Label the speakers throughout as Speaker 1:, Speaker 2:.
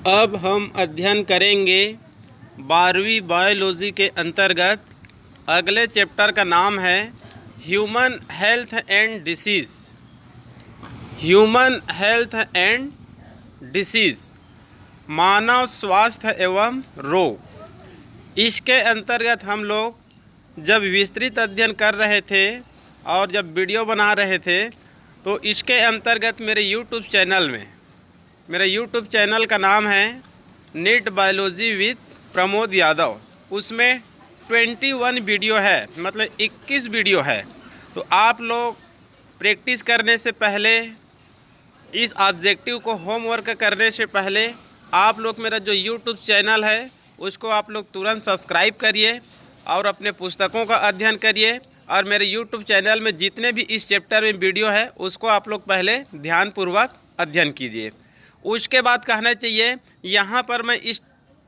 Speaker 1: अब हम अध्ययन करेंगे 12वीं बायोलॉजी के अंतर्गत। अगले चैप्टर का नाम है human health and disease. Human health and disease, मानव स्वास्थ्य एवं रोग। इसके अंतर्गत हम लोग जब विस्तृत अध्ययन कर रहे थे और जब वीडियो बना रहे थे तो इसके अंतर्गत मेरे यूट्यूब चैनल का नाम है NEET biology with Pramod Yadav. उसमें 21 वीडियो है, मतलब 21 वीडियो है। तो आप लोग प्रैक्टिस करने से पहले, इस ऑब्जेक्टिव को होमवर्क करने से पहले आप लोग मेरा जो यूट्यूब चैनल है उसको आप लोग तुरंत सब्सक्राइब करिए और अपने पुस्तकों का अध्ययन करिए। और मेरे यूट्यूब चैनल में जितने भी इस चैप्टर में वीडियो है उसको आप लोग पहले ध्यानपूर्वक अध्ययन कीजिए। उसके बाद कहना चाहिए, यहाँ पर मैं इस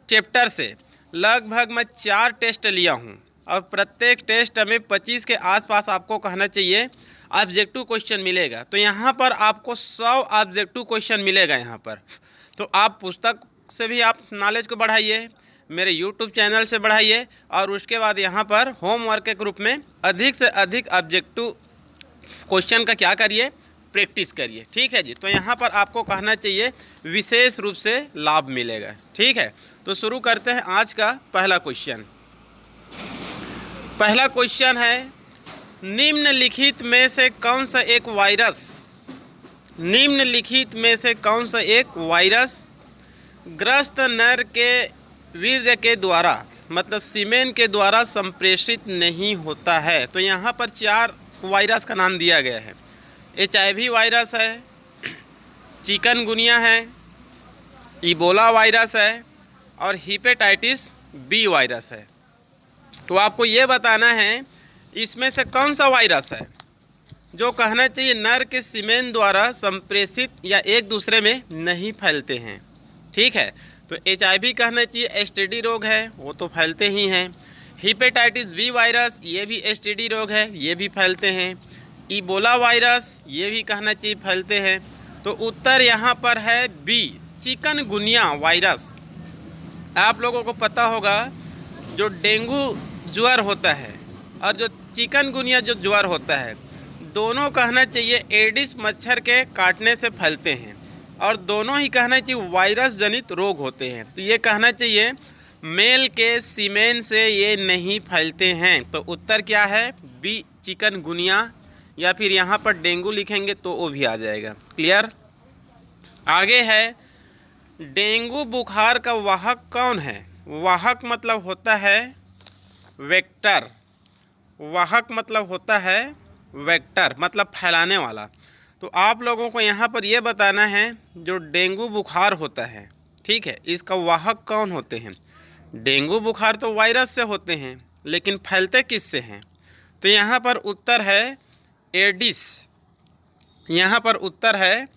Speaker 1: चैप्टर से लगभग मैं 4 टेस्ट लिया हूँ और प्रत्येक टेस्ट में 25 के आसपास आपको कहना चाहिए ऑब्जेक्टिव क्वेश्चन मिलेगा। तो यहाँ पर आपको 100 ऑब्जेक्टिव क्वेश्चन मिलेगा यहाँ पर। तो आप पुस्तक से भी आप नॉलेज को बढ़ाइए, मेरे यूट्यूब चैनल से बढ़ाइए और उसके बाद यहाँ पर होमवर्क के रूप में अधिक से अधिक ऑब्जेक्टिव क्वेश्चन का क्या करिए, प्रैक्टिस करिए। ठीक है जी। तो यहाँ पर आपको कहना चाहिए विशेष रूप से लाभ मिलेगा। ठीक है, तो शुरू करते हैं आज का पहला क्वेश्चन। पहला क्वेश्चन है, निम्नलिखित में से कौन सा एक वायरस ग्रस्त नर के वीर्य के द्वारा, मतलब सीमेन के द्वारा संप्रेषित नहीं होता है। तो यहाँ पर 4 वायरस का नाम दिया गया है। HIV वायरस है, चिकनगुनिया है, इबोला वायरस है और हेपेटाइटिस B वायरस है। तो आपको ये बताना है इसमें से कौन सा वायरस है जो कहना चाहिए नर के सीमेन द्वारा संप्रेषित या एक दूसरे में नहीं फैलते हैं। ठीक है, तो HIV कहना चाहिए STD रोग है, वो तो फैलते ही हैं। हेपेटाइटिस B वायरस, ये भी STD रोग है, ये भी फैलते हैं। इबोला वायरस, ये भी कहना चाहिए फैलते हैं। तो उत्तर यहाँ पर है B, चिकनगुनिया वायरस। आप लोगों को पता होगा जो डेंगू ज्वर होता है और जो चिकनगुनिया जो ज्वर होता है, दोनों कहना चाहिए एडिस मच्छर के काटने से फैलते हैं और दोनों ही कहना चाहिए वायरस जनित रोग होते हैं। तो ये कहना चाहिए मेल के सीमेन से ये नहीं फैलते हैं। तो उत्तर क्या है? B, चिकनगुनिया, या फिर यहाँ पर डेंगू लिखेंगे तो वो भी आ जाएगा। क्लियर? आगे है, डेंगू बुखार का वाहक कौन है? वाहक मतलब होता है वेक्टर। वाहक मतलब होता है वेक्टर, मतलब फैलाने वाला। तो आप लोगों को यहाँ पर ये बताना है जो डेंगू बुखार होता है, ठीक है, इसका वाहक कौन होते हैं? डेंगू बुखार तो वायरस से होते हैं, लेकिन फैलते किससे हैं? तो यहाँ पर उत्तर है एडिस। यहाँ पर उत्तर है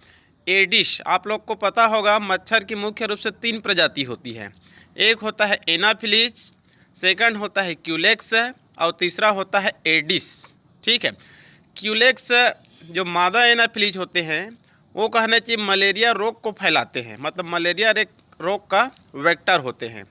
Speaker 1: एडिस। आप लोग को पता होगा मच्छर की मुख्य रूप से 3 प्रजाति होती है। एक होता है एनाफिलिस, सेकंड होता है क्यूलेक्स और तीसरा होता है एडिस। ठीक है, क्यूलेक्स जो मादा एनाफिलिस होते हैं वो कहना चाहिए मलेरिया रोग को फैलाते हैं, मतलब मलेरिया रोग का वेक्टर होते हैं।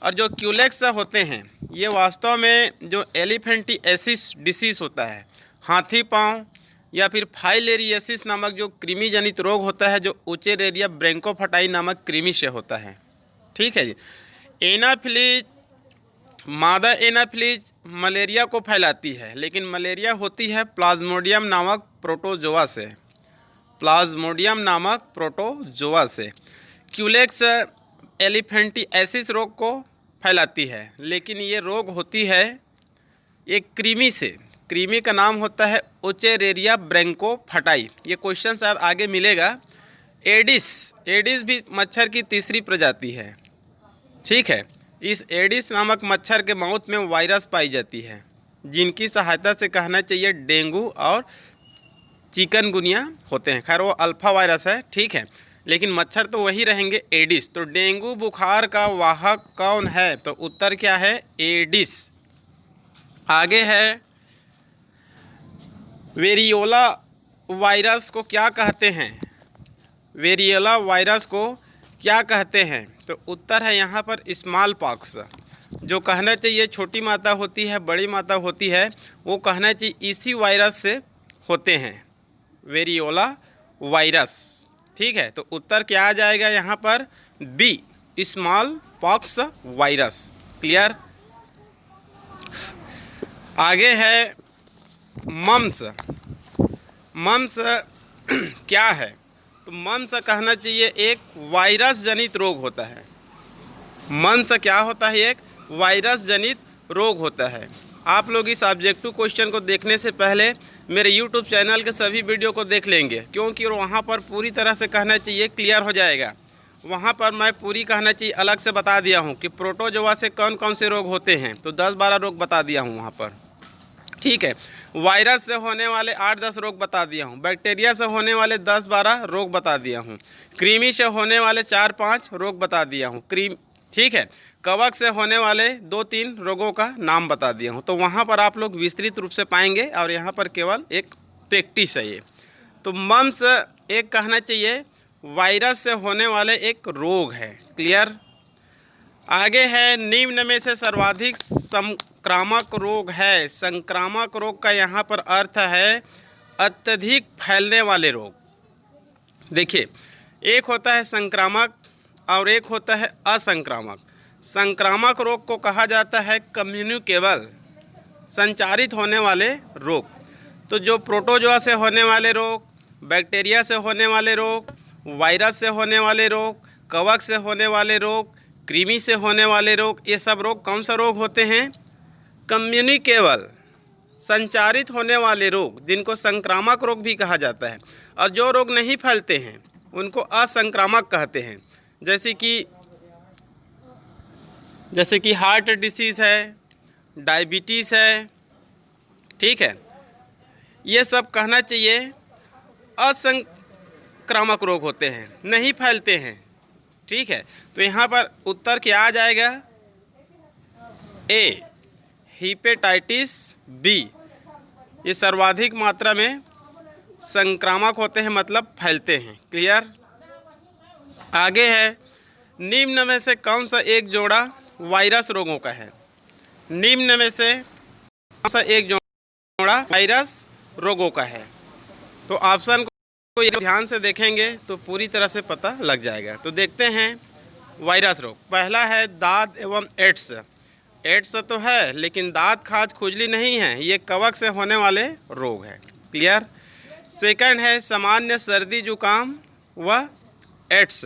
Speaker 1: और जो क्यूलेक्स होते हैं ये वास्तव में जो एलिफेंटिएसिस डिसीज़ होता है, हाथी पाँव या फिर फाइलेरियसिस नामक जो कृमि जनित रोग होता है, जो उचेरेरिया ब्रैंकोफाटाई नामक कृमि से होता है। ठीक है जी। एनाफिलिस, मादा एनाफिलिस मलेरिया को फैलाती है, लेकिन मलेरिया होती है प्लाज्मोडियम नामक प्रोटोजोआ से। प्लाज्मोडियम नामक प्रोटोजोआ से। क्यूलेक्स एलिफेंटिएसिस रोग को फैलाती है, लेकिन ये रोग होती है एक कृमि से। कृमि का नाम होता है उचेरेरिया ब्रैंकोफाटाई। ये क्वेश्चन शायद आगे मिलेगा। एडिस भी मच्छर की तीसरी प्रजाति है। ठीक है, इस एडिस नामक मच्छर के माउथ में वायरस पाई जाती है, जिनकी सहायता से कहना चाहिए डेंगू और चिकनगुनिया होते हैं। खैर वो अल्फा वायरस है, ठीक है, लेकिन मच्छर तो वही रहेंगे एडिस। तो डेंगू बुखार का वाहक कौन है? तो उत्तर क्या है? एडिस। आगे है, वेरियोला वायरस को क्या कहते हैं? वेरियोला वायरस को क्या कहते हैं? तो उत्तर है यहाँ पर स्मॉल पॉक्स। जो कहना चाहिए छोटी माता होती है, बड़ी माता होती है, वो कहना चाहिए इसी वायरस से होते हैं, वेरियोला वायरस। ठीक है, तो उत्तर क्या आ जाएगा यहाँ पर? B, small pox virus. Clear? आगे है मम्स। मम्स क्या है? तो मम्स कहना चाहिए एक वायरस जनित रोग होता है। मम्स क्या होता है? एक वायरस जनित रोग होता है। आप लोग इस ऑब्जेक्टिव क्वेश्चन को देखने से पहले मेरे YouTube चैनल के सभी वीडियो को देख लेंगे, क्योंकि वहाँ पर पूरी तरह से कहना चाहिए क्लियर हो जाएगा। वहाँ पर मैं पूरी कहना चाहिए अलग से बता दिया हूँ कि प्रोटोजोआ से कौन कौन से रोग होते हैं, तो 10-12 रोग बता दिया हूँ वहाँ पर। ठीक है, वायरस से होने वाले 8-10 रोग बता दिया हूँ, बैक्टीरिया से होने वाले 10-12 रोग बता दिया हूँ, कृमि से होने वाले 4-5 रोग बता दिया हूँ, ठीक है, कवक से होने वाले 2-3 रोगों का नाम बता दिया हूँ। तो वहाँ पर आप लोग विस्तृत रूप से पाएंगे और यहाँ पर केवल एक प्रैक्टिस है ये। तो मम्स एक कहना चाहिए वायरस से होने वाले एक रोग है। क्लियर? आगे है निम्न में से सर्वाधिक संक्रामक रोग है। संक्रामक रोग का यहाँ पर अर्थ है अत्यधिक फैलने वाले रोग। देखिए, एक होता है संक्रामक और एक होता है असंक्रामक। संक्रामक रोग को कहा जाता है कम्युनिकेबल, संचारित होने वाले रोग। तो जो प्रोटोजोआ से होने वाले रोग, बैक्टीरिया से होने वाले रोग, वायरस से होने वाले रोग, कवक से होने वाले रोग, कृमि से होने वाले रोग, ये सब रोग कौन सा रोग होते हैं? कम्युनिकेबल, संचारित होने वाले रोग, जिनको संक्रामक रोग भी कहा जाता है। और जो रोग नहीं फैलते हैं उनको असंक्रामक कहते हैं, जैसे कि हार्ट डिसीज़ है, डायबिटीज़ है। ठीक है, ये सब कहना चाहिए असंक्रामक रोग होते हैं, नहीं फैलते हैं। ठीक है, तो यहाँ पर उत्तर क्या आ जाएगा? ए, हेपेटाइटिस बी। ये सर्वाधिक मात्रा में संक्रामक होते हैं, मतलब फैलते हैं। क्लियर? आगे है निम्न में से कौन सा एक जोड़ा वायरस रोगों का है? निम्न में से कौन सा एक जोड़ा वायरस रोगों का है? तो ऑप्शन को ध्यान से देखेंगे तो पूरी तरह से पता लग जाएगा। तो देखते हैं वायरस रोग। पहला है दाद एवं एड्स। एड्स तो है लेकिन दाद खाज खुजली नहीं है, ये कवक से होने वाले रोग है। क्लियर? सेकंड है सामान्य सर्दी जुकाम व एड्स।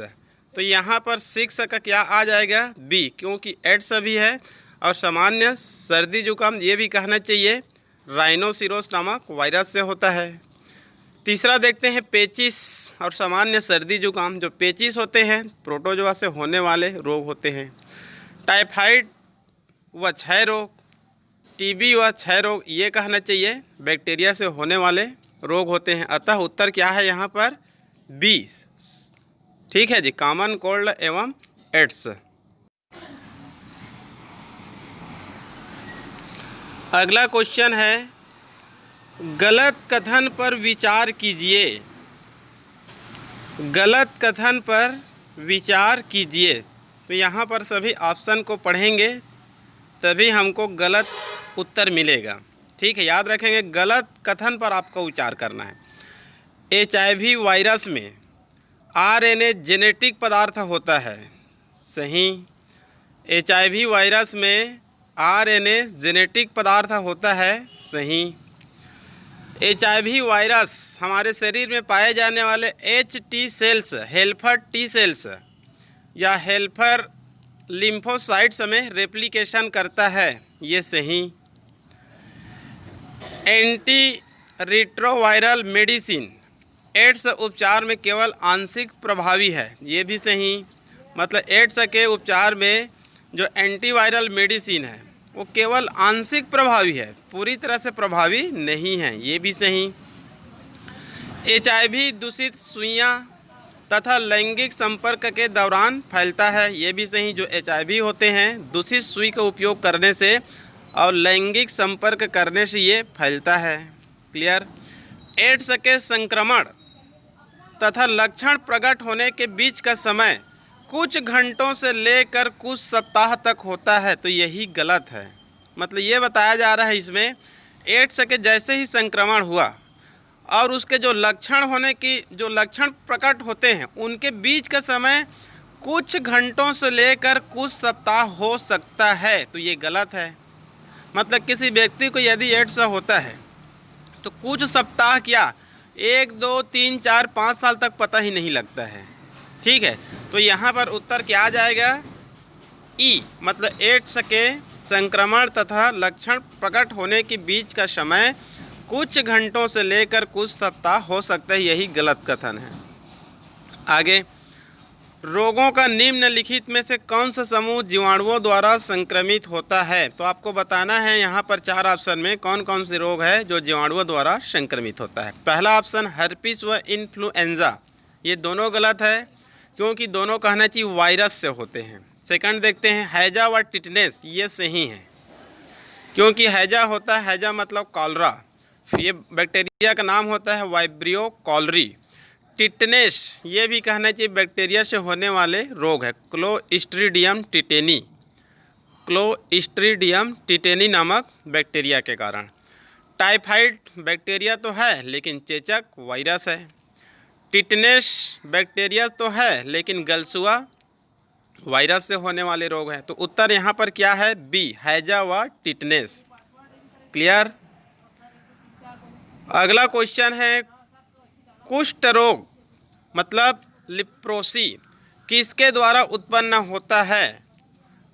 Speaker 1: तो यहाँ पर 6 का क्या आ जाएगा? बी, क्योंकि एड्स भी है और सामान्य सर्दी जुकाम ये भी कहना चाहिए राइनोसिरोस नामक वायरस से होता है। तीसरा देखते हैं पेचिस और सामान्य सर्दी जुकाम। जो पेचिस होते हैं प्रोटोजोआ से होने वाले रोग होते हैं। टाइफाइड व क्षय रोग, टीबी व क्षय रोग ये कहना चाहिए बैक्टीरिया से होने वाले रोग होते हैं। अतः उत्तर क्या है यहाँ पर? बी। ठीक है जी, कॉमन कोल्ड एवं एड्स। अगला क्वेश्चन है गलत कथन पर विचार कीजिए। गलत कथन पर विचार कीजिए। तो यहाँ पर सभी ऑप्शन को पढ़ेंगे तभी हमको गलत उत्तर मिलेगा। ठीक है, याद रखेंगे गलत कथन पर आपको विचार करना है। HIV वायरस में RNA जेनेटिक पदार्थ होता है। सही। HIV वायरस में RNA जेनेटिक पदार्थ होता है। सही। HIV वायरस हमारे शरीर में पाए जाने वाले HT cells, helper T cells या हेल्पर लिम्फोसाइट्स में रेप्लिकेशन करता है। ये सही। एंटी रिट्रोवायरल मेडिसिन एड्स उपचार में केवल आंशिक प्रभावी है। ये भी सही। मतलब एड्स के उपचार में जो एंटीवायरल मेडिसिन है वो केवल आंशिक प्रभावी है, पूरी तरह से प्रभावी नहीं है। ये भी सही। HIV दूषित सुइयां तथा लैंगिक संपर्क के दौरान फैलता है। ये भी सही। जो HIV होते हैं दूषित सुई का उपयोग करने से और लैंगिक संपर्क करने से ये फैलता है। क्लियर? एड्स के संक्रमण तथा लक्षण प्रकट होने के बीच का समय कुछ घंटों से लेकर कुछ सप्ताह तक होता है, तो यही गलत है। मतलब ये बताया जा रहा है इसमें एड्स के जैसे ही संक्रमण हुआ और उसके जो लक्षण होने की जो लक्षण प्रकट होते हैं उनके बीच का समय कुछ घंटों से लेकर कुछ सप्ताह हो सकता है, तो ये गलत है। मतलब किसी व्यक्ति को यदि एड्स होता है तो कुछ सप्ताह क्या 1, 2, 3, 4, 5 साल तक पता ही नहीं लगता है। ठीक है, तो यहाँ पर उत्तर क्या आ जाएगा? ई। मतलब एड्स के संक्रमण तथा लक्षण प्रकट होने के बीच का समय कुछ घंटों से लेकर कुछ सप्ताह हो सकता है, यही गलत कथन है। आगे, रोगों का निम्नलिखित में से कौन सा समूह जीवाणुओं द्वारा संक्रमित होता है? तो आपको बताना है यहाँ पर 4 ऑप्शन में कौन कौन से रोग है जो जीवाणुओं द्वारा संक्रमित होता है। पहला ऑप्शन हर्पिस व इन्फ्लुएंजा, ये दोनों गलत है क्योंकि दोनों कहना चाहिए वायरस से होते हैं। सेकंड देखते हैं हैजा व टिटनेस, ये सही है क्योंकि हैजा होता है, हैजा मतलब कॉलरा, ये बैक्टीरिया का नाम होता है वाइब्रियो कॉलरी। टिटनेस ये भी कहना चाहिए बैक्टीरिया से होने वाले रोग है, क्लोस्ट्रीडियम टिटेनी, क्लोस्ट्रीडियम टिटेनी नामक बैक्टीरिया के कारण। टाइफाइड बैक्टीरिया तो है लेकिन चेचक वायरस है। टिटनेस बैक्टीरिया तो है लेकिन गलसुआ वायरस से होने वाले रोग हैं। तो उत्तर यहाँ पर क्या है? बी, हैजा व टिटनेस। क्लियर? अगला क्वेश्चन है कुष्ठ रोग मतलब लिप्रोसी किसके द्वारा उत्पन्न होता है?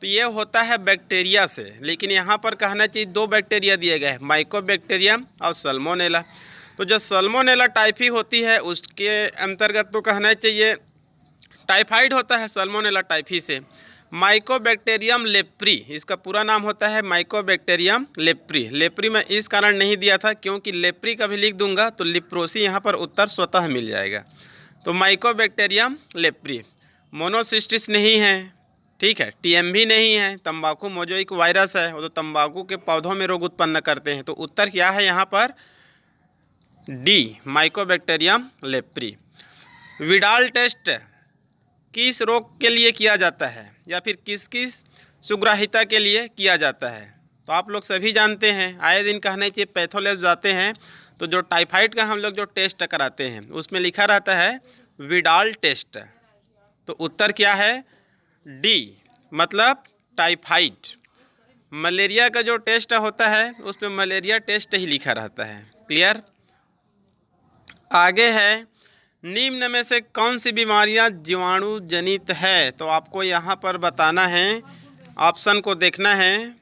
Speaker 1: तो ये होता है बैक्टीरिया से, लेकिन यहाँ पर कहना चाहिए 2 बैक्टीरिया दिए गए हैं, माइकोबैक्टीरियम और सल्मोनेला। तो जो सल्मोनेला टाइफी होती है उसके अंतर्गत तो कहना चाहिए टाइफाइड होता है सल्मोनेला टाइफी से। माइकोबैक्टीरियम लेप्री, इसका पूरा नाम होता है माइकोबैक्टीरियम लेप्री। लेप्री मैं इस कारण नहीं दिया था क्योंकि लेप्री का भी लिख दूंगा तो लिप्रोसी यहाँ पर उत्तर स्वतः मिल जाएगा। तो माइकोबैक्टीरियम लेप्री। मोनोसिस्टिस नहीं है, ठीक है, टीएमवी नहीं है, तंबाकू मोज़ेइक वायरस है, वो तो तंबाकू के पौधों में रोग उत्पन्न करते हैं। तो उत्तर क्या है यहाँ पर? D, mycobacterium leprae. Widal test किस रोग के लिए किया जाता है या फिर किस किस सुग्राहिता के लिए किया जाता है? तो आप लोग सभी जानते हैं, आए दिन कहना चाहिए पैथोलैब जाते हैं तो जो टाइफाइड का हम लोग जो टेस्ट कराते हैं उसमें लिखा रहता है विडाल टेस्ट। तो उत्तर क्या है? डी, मतलब टाइफाइड। मलेरिया का जो टेस्ट होता है उसमें मलेरिया टेस्ट ही लिखा रहता है। क्लियर? आगे है निम्न में से कौन सी बीमारियां जीवाणु जनित है? तो आपको यहाँ पर बताना है, ऑप्शन को देखना है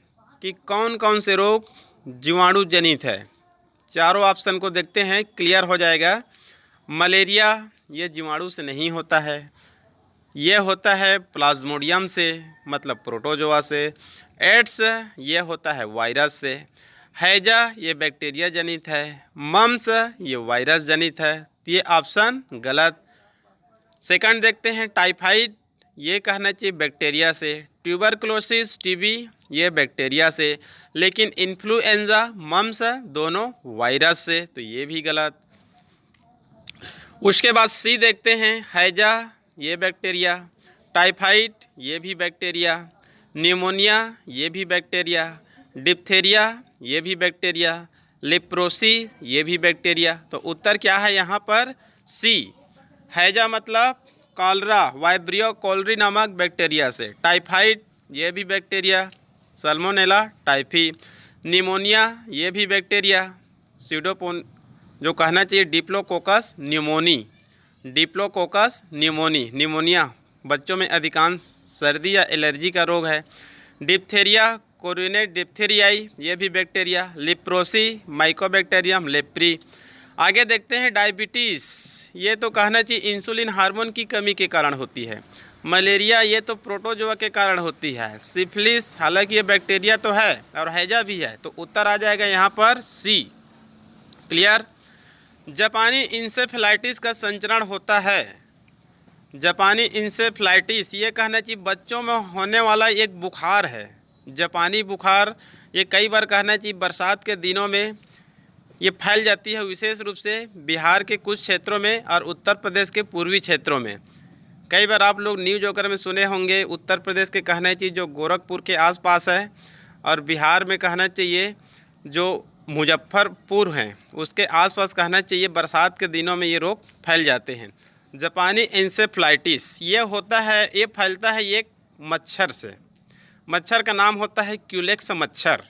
Speaker 1: कि कौन कौन से रोग जीवाणु जनित है। चारों ऑप्शन को देखते हैं, क्लियर हो जाएगा। मलेरिया ये जीवाणु से नहीं होता है, ये होता है प्लाज्मोडियम से मतलब प्रोटोजोआ से। एड्स ये होता है वायरस से। हैजा ये बैक्टीरिया जनित है। मम्स ये वायरस जनित है। ये ऑप्शन गलत। सेकंड देखते हैं टाइफाइड, ये कहना चाहिए बैक्टीरिया से। ट्यूबरकुलोसिस टीबी ये बैक्टीरिया से, लेकिन इन्फ्लुएंजा मम्स दोनों वायरस से, तो ये भी गलत। उसके बाद सी देखते हैं, हैजा ये बैक्टीरिया, टाइफाइड ये भी बैक्टीरिया, न्यूमोनिया ये भी बैक्टीरिया, डिप्थेरिया ये भी बैक्टीरिया, लेप्रोसी ये भी बैक्टीरिया। तो उत्तर क्या है यहाँ पर? सी, हैजा मतलब कॉलरा वाइब्रियो कॉलरी नामक बैक्टीरिया से। टाइफाइड ये भी बैक्टीरिया, सल्मोनेला टाइफी। निमोनिया ये भी बैक्टीरिया, सीडोपोन जो कहना चाहिए diplococcus pneumoniae, diplococcus pneumoniae. Pneumonia बच्चों में अधिकांश सर्दी या एलर्जी का रोग है। डिप्थेरिया कोरोनेट डिप्थेरियाई ये भी बैक्टीरिया। Leprosy Mycobacterium leprae. आगे देखते हैं डायबिटीज़, ये तो कहना चाहिए इंसुलिन हार्मोन की कमी के कारण होती है। मलेरिया ये तो प्रोटोजोआ के कारण होती है। सिफिलिस हालांकि ये बैक्टीरिया तो है और हैजा भी है, तो उत्तर आ जाएगा यहाँ पर सी। क्लियर? जापानी इंसेफेलाइटिस का संचरण होता है। जापानी इंसेफेलाइटिस ये कहना चाहिए बच्चों में होने वाला एक बुखार है। जापानी बुखार ये कई बार कहना चाहिए बरसात के दिनों में ये फैल जाती है, विशेष रूप से बिहार के कुछ क्षेत्रों में और उत्तर प्रदेश के पूर्वी क्षेत्रों में। कई बार आप लोग न्यूज़ वगैरह में सुने होंगे, उत्तर प्रदेश के कहना चाहिए जो गोरखपुर के आसपास है, और बिहार में कहना चाहिए जो मुजफ्फरपुर हैं उसके आसपास कहना चाहिए बरसात के दिनों में ये रोग फैल जाते हैं। जापानी इंसेफ्लाइटिस ये होता है, ये फैलता है एक मच्छर से। मच्छर का नाम होता है क्यूलेक्स मच्छर।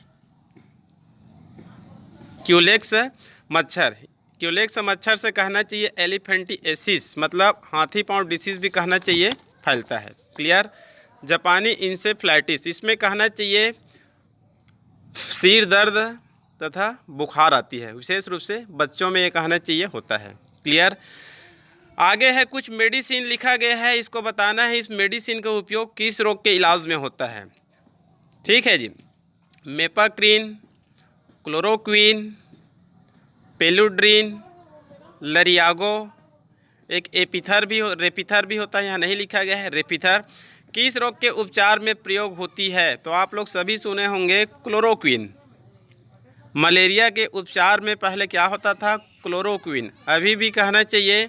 Speaker 1: क्यूलेक्स मच्छर, क्यूलेक्स मच्छर से कहना चाहिए एलिफेंटिएसिस मतलब हाथी पाँव डिसीज़ भी कहना चाहिए फैलता है। क्लियर। जापानी इंसेफ्लाइटिस इसमें कहना चाहिए सिर दर्द तथा बुखार आती है, विशेष रूप से बच्चों में ये कहना चाहिए होता है। क्लियर। आगे है कुछ मेडिसिन लिखा गया है, इसको बताना है इस मेडिसिन का उपयोग किस रोग के इलाज में होता है। ठीक है जी। मेपाक्रीन, क्लोरोक्वीन, पेलुड्रीन, लरियागो, एक रेपिथर भी होता है, यहाँ नहीं लिखा गया है। रेपिथर किस रोग के उपचार में प्रयोग होती है? तो आप लोग सभी सुने होंगे क्लोरोक्वीन। मलेरिया के उपचार में पहले क्या होता था? क्लोरोक्वीन। अभी भी कहना चाहिए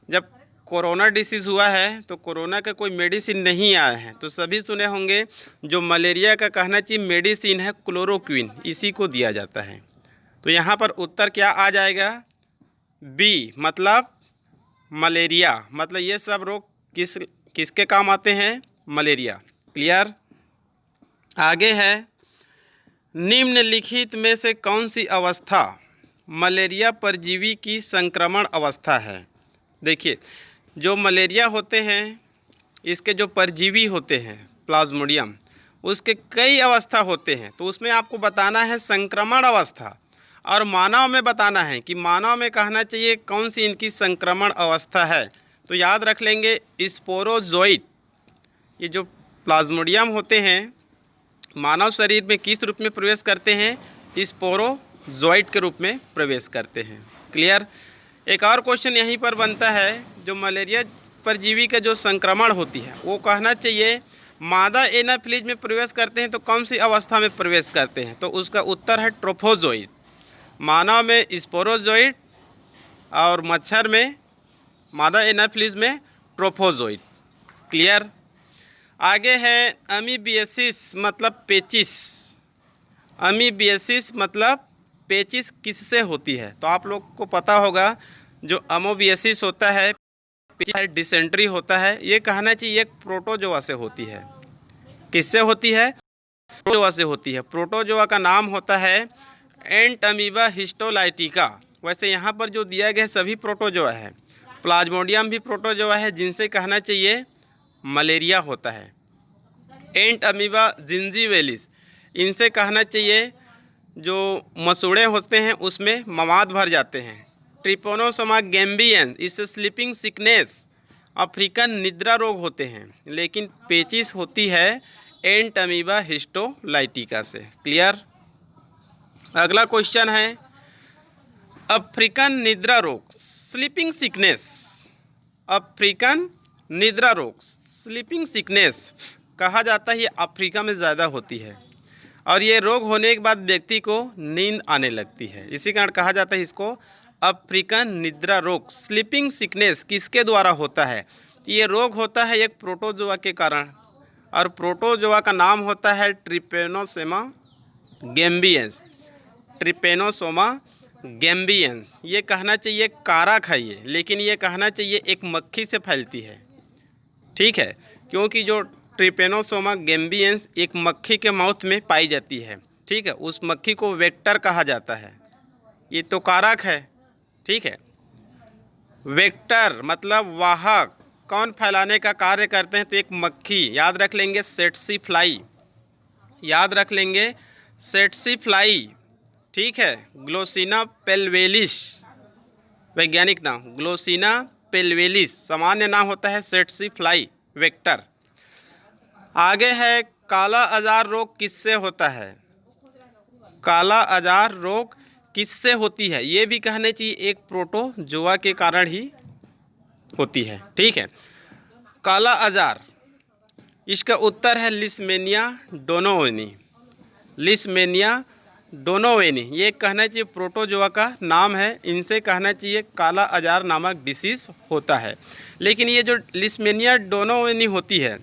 Speaker 1: जब कोरोना डिसीज़ हुआ है तो कोरोना का कोई मेडिसिन नहीं आया है, तो सभी सुने होंगे जो मलेरिया का कहना चाहिए मेडिसिन है क्लोरोक्वीन, इसी को दिया जाता है। तो यहाँ पर उत्तर क्या आ जाएगा? बी मतलब मलेरिया। मतलब ये सब रोग किसके काम आते हैं? मलेरिया। क्लियर। आगे है निम्नलिखित में से कौन सी अवस्था मलेरिया परजीवी की संक्रमण अवस्था है? देखिए जो मलेरिया होते हैं इसके जो परजीवी होते हैं प्लाज्मोडियम, उसके कई अवस्था होते हैं, तो उसमें आपको बताना है संक्रमण अवस्था, और मानव में बताना है कि मानव में कहना चाहिए कौन सी इनकी संक्रमण अवस्था है। तो याद रख लेंगे स्पोरोजोइट। ये जो प्लाज्मोडियम होते हैं मानव शरीर में किस रूप में प्रवेश करते हैं? स्पोरोजोइट के रूप में प्रवेश करते हैं। क्लियर। एक और क्वेश्चन यहीं पर बनता है, जो मलेरिया परजीवी का जो संक्रमण होती है वो कहना चाहिए मादा एनाफिलीज में प्रवेश करते हैं तो कौन सी अवस्था में प्रवेश करते हैं? तो उसका उत्तर है ट्रोफोजोइट। मानव में स्पोरोजोइट और मच्छर में मादा एनाफिलीज में ट्रोफोजोइट। क्लियर। आगे है अमीबियासिस मतलब पेचिस। अमीबियासिस मतलब पेचिस किससे होती है? तो आप लोग को पता होगा जो अमोबियासिस होता है, डिसेंट्री होता है, ये कहना चाहिए एक प्रोटोजोआ से होती है। किससे होती है? प्रोटोजोआ से होती है। प्रोटोजोआ का नाम होता है एंटअमीबा हिस्टोलाइटिका। वैसे यहाँ पर जो दिया गया सभी प्रोटोजोआ है, प्लाज्मोडियम भी प्रोटोजोआ है जिनसे कहना चाहिए मलेरिया होता है। एंटअमीबा जिंजीवेलिस, इनसे कहना चाहिए जो मसूड़े होते हैं उसमें मवाद भर जाते हैं। ट्रिपोनोसोमा गैम्बियंस, इससे स्लीपिंग सिकनेस, अफ्रीकन निद्रा रोग होते हैं, लेकिन पेचिस होती है एंटअमीबा हिस्टोलाइटिका से। क्लियर। अगला क्वेश्चन है अफ्रीकन निद्रा रोग स्लीपिंग सिकनेस। अफ्रीकन निद्रा रोग स्लीपिंग सिकनेस कहा जाता है ये अफ्रीका में ज़्यादा होती है, और ये रोग होने के बाद व्यक्ति को नींद आने लगती है, इसी कारण कहा जाता है इसको अफ्रीकन निद्रा रोग। स्लीपिंग सिकनेस किसके द्वारा होता है? ये रोग होता है एक प्रोटोजोआ के कारण, और प्रोटोजोआ का नाम होता है ट्रिपेनोसोमा गैम्बियंस। Trypanosoma gambiense. ये कहना चाहिए कारक है ये, लेकिन ये कहना चाहिए एक मक्खी से फैलती है। ठीक है, क्योंकि जो ट्रिपेनोसोमा गैम्बियंस एक मक्खी के माउथ में पाई जाती है। ठीक है, उस मक्खी को वेक्टर कहा जाता है। ये तो कारक है। ठीक है, वेक्टर मतलब वाहक, कौन फैलाने का कार्य करते हैं? तो एक मक्खी। याद रख लेंगे सेट्सी फ्लाई। याद रख लेंगे सेट्सी फ्लाई। ठीक है, ग्लोसिना पेल्वेलिस वैज्ञानिक नाम, ग्लोसिना पेल्वेलिस सामान्य नाम होता है सेट्सी फ्लाई वेक्टर। आगे है काला अजार रोग किससे होता है? काला अजार रोग किससे होती है? ये भी कहने चाहिए एक प्रोटोजोआ के कारण ही होती है। ठीक है, काला अजार, इसका उत्तर है लिस्मेनिया डोनोनी। लिस्मेनिया डोनोवेनी, ये कहना चाहिए प्रोटोजोआ का नाम है। इनसे कहना चाहिए काला अजार नामक डिसीज़ होता है। लेकिन ये जो लिस्मेनिया डोनोवेनी होती है,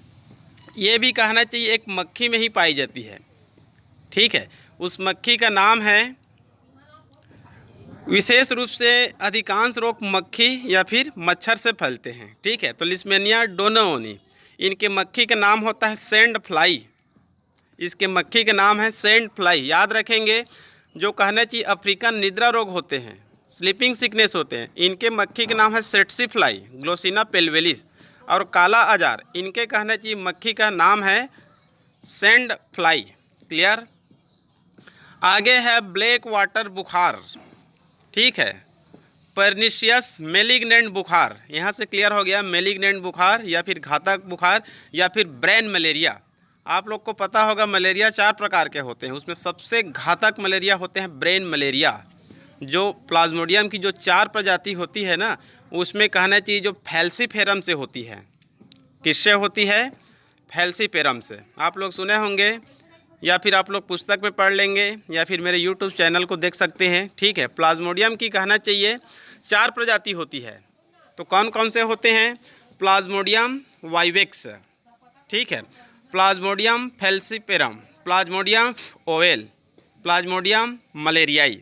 Speaker 1: ये भी कहना चाहिए एक मक्खी में ही पाई जाती है। ठीक है, उस मक्खी का नाम है, विशेष रूप से अधिकांश रोग मक्खी या फिर मच्छर से फैलते हैं। ठीक है, तो लिस्मेनिया डोनोवेनी, इनके मक्खी का नाम होता है सैंड फ्लाई। इसके मक्खी का नाम है सैंड फ्लाई। याद रखेंगे, जो कहना चाहिए अफ्रीकन निद्रा रोग होते हैं, स्लीपिंग सिकनेस होते हैं, इनके मक्खी का नाम है सेट्सी फ्लाई, ग्लोसिना पेल्वेलिस। और काला अजार, इनके कहना चाहिए मक्खी का नाम है सैंड फ्लाई। क्लियर। आगे है ब्लैक वाटर बुखार। ठीक है, परनीशियस मेलिग्नेंट बुखार, यहाँ से क्लियर हो गया, मेलिग्नेंट बुखार या फिर घातक बुखार या फिर ब्रेन मलेरिया। आप लोग को पता होगा मलेरिया 4 प्रकार के होते हैं, उसमें सबसे घातक मलेरिया होते हैं ब्रेन मलेरिया। जो प्लाज्मोडियम की जो 4 प्रजाति होती है ना, उसमें कहना चाहिए जो फैल्सीफेरम से होती है। किससे होती है? फैल्सीफेरम से। आप लोग सुने होंगे या फिर आप लोग पुस्तक में पढ़ लेंगे या फिर मेरे यूट्यूब चैनल को देख सकते हैं। ठीक है, प्लाज्मोडियम की कहना चाहिए 4 प्रजाति होती है। तो कौन कौन से होते हैं? प्लाज्मोडियम वाइवेक्स, ठीक है, Plasmodium falciparum, Plasmodium ovale, Plasmodium malariae.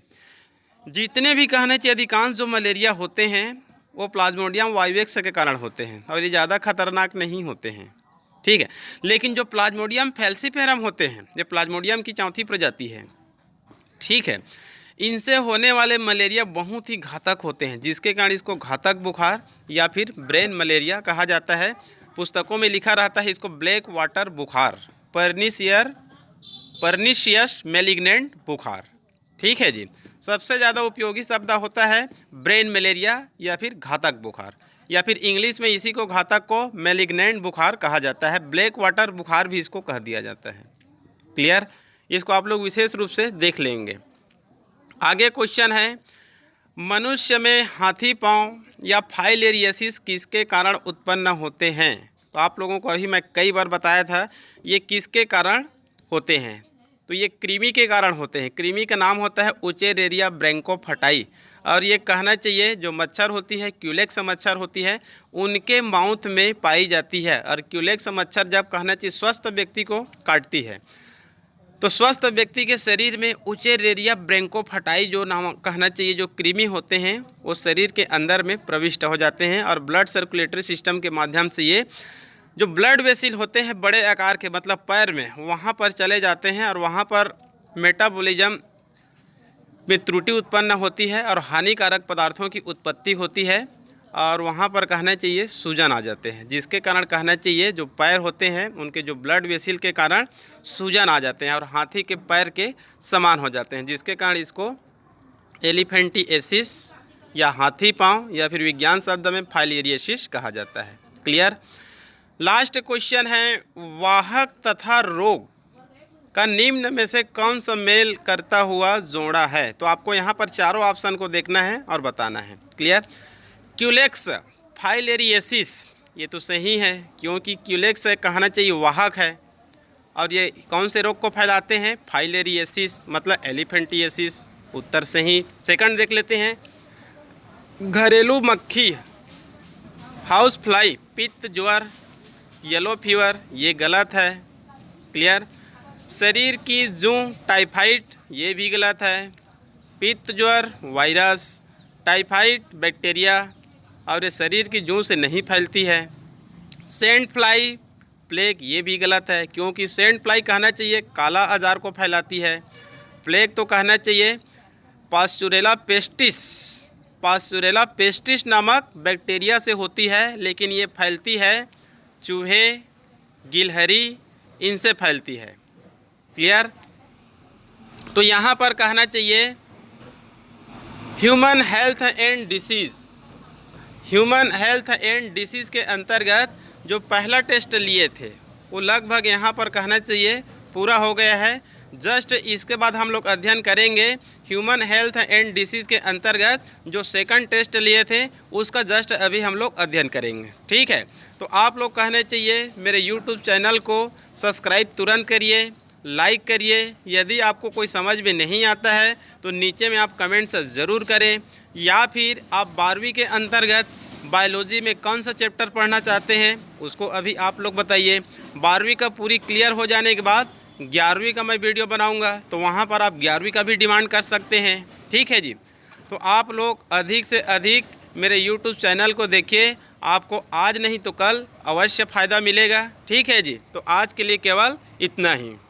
Speaker 1: जितने भी कहना चाहिए अधिकांश जो मलेरिया होते हैं वो प्लाज्मोडियम वाइवेक्स के कारण होते हैं और ये ज़्यादा खतरनाक नहीं होते हैं। ठीक है, लेकिन जो प्लाज्मोडियम फैल्सीफेरम होते हैं, ये प्लाज्मोडियम की 4थी प्रजाति है। ठीक है, इनसे होने वाले मलेरिया बहुत ही घातक होते हैं, जिसके कारण इसको घातक बुखार या फिर ब्रेन मलेरिया कहा जाता है। पुस्तकों में लिखा रहता है इसको ब्लैक वाटर बुखार, परनीशियस मेलिग्नेंट बुखार। ठीक है जी, सबसे ज़्यादा उपयोगी शब्द होता है ब्रेन मलेरिया या फिर घातक बुखार, या फिर इंग्लिश में इसी को घातक को मेलिग्नेंट बुखार कहा जाता है। ब्लैक वाटर बुखार भी इसको कह दिया जाता है। क्लियर, इसको आप लोग विशेष रूप से देख लेंगे। आगे क्वेश्चन है, मनुष्य में हाथी पांव या फाइलेरियसिस किसके कारण उत्पन्न होते हैं? तो आप लोगों को अभी मैं कई बार बताया था ये किसके कारण होते हैं। तो ये कृमि के कारण होते हैं। कृमि का नाम होता है उचेरेरिया ब्रैंकोफटाई, और ये कहना चाहिए जो मच्छर होती है, क्यूलेक्स मच्छर होती है, उनके माउथ में पाई जाती है। और क्यूलेक्स मच्छर जब कहना चाहिए स्वस्थ व्यक्ति को काटती है, तो स्वस्थ व्यक्ति के शरीर में उचेरेरिया ब्रैंकोफटाई जो नाम कहना चाहिए जो कृमि होते हैं वो शरीर के अंदर में प्रविष्ट हो जाते हैं और ब्लड सर्कुलेटरी सिस्टम के माध्यम से ये जो ब्लड वेसिल होते हैं बड़े आकार के, मतलब पैर में, वहाँ पर चले जाते हैं और वहाँ पर मेटाबॉलिज्म में त्रुटि उत्पन्न होती है और हानिकारक पदार्थों की उत्पत्ति होती है और वहाँ पर कहना चाहिए सूजन आ जाते हैं, जिसके कारण कहना चाहिए जो पैर होते हैं उनके जो ब्लड वेसिल के कारण सूजन आ जाते हैं और हाथी के पैर के समान हो जाते हैं, जिसके कारण इसको एलिफेंटिएसिस या हाथी पाँव या फिर विज्ञान शब्द में फाइलेरियसिस कहा जाता है। क्लियर। लास्ट क्वेश्चन है, वाहक तथा रोग का निम्न में से कौन सा मेल करता हुआ जोड़ा है? तो आपको यहाँ पर चारों ऑप्शन को देखना है और बताना है। क्लियर। क्यूलेक्स फाइलेरियसिस, ये तो सही है क्योंकि क्यूलेक्स कहना चाहिए वाहक है और ये कौन से रोग को फैलाते हैं? फाइलेरियसिस मतलब एलिफेंटिएसिस, उत्तर सही। सेकंड देख लेते हैं, घरेलू मक्खी हाउस फ्लाई, पित्त ज्वर, येलो फीवर, ये गलत है। क्लियर। शरीर की जूं टाइफाइड, ये भी गलत है। पित्त ज्वर वायरस, टाइफाइड बैक्टीरिया और ये शरीर की जूं से नहीं फैलती है। सैंड फ्लाई प्लेग, ये भी गलत है क्योंकि सैंड फ्लाई कहना चाहिए काला अजार को फैलाती है। प्लेग तो कहना चाहिए पास्चुरेला पेस्टिस नामक बैक्टीरिया से होती है, लेकिन ये फैलती है चूहे, गिलहरी, इनसे फैलती है। क्लियर। तो यहाँ पर कहना चाहिए ह्यूमन हेल्थ एंड डिसीज़ के अंतर्गत जो पहला टेस्ट लिए थे वो लगभग यहाँ पर कहना चाहिए पूरा हो गया है। जस्ट इसके बाद हम लोग अध्ययन करेंगे ह्यूमन हेल्थ एंड डिसीज़ के अंतर्गत जो सेकंड टेस्ट लिए थे उसका जस्ट अभी हम लोग अध्ययन करेंगे। ठीक है, तो आप लोग कहने चाहिए मेरे यूट्यूब चैनल को सब्सक्राइब तुरंत करिए, लाइक करिए। यदि आपको कोई समझ में नहीं आता है तो नीचे में आप कमेंट्स ज़रूर करें, या फिर आप 12वीं के अंतर्गत बायोलॉजी में कौन सा चैप्टर पढ़ना चाहते हैं उसको अभी आप लोग बताइए। 12वीं का पूरी क्लियर हो जाने के बाद 11वीं का मैं वीडियो बनाऊंगा, तो वहां पर आप 11वीं का भी डिमांड कर सकते हैं। ठीक है जी। तो आप लोग अधिक से अधिक मेरे YouTube चैनल को देखिए, आपको आज नहीं तो कल अवश्य फ़ायदा मिलेगा। ठीक है जी। तो आज के लिए केवल इतना ही।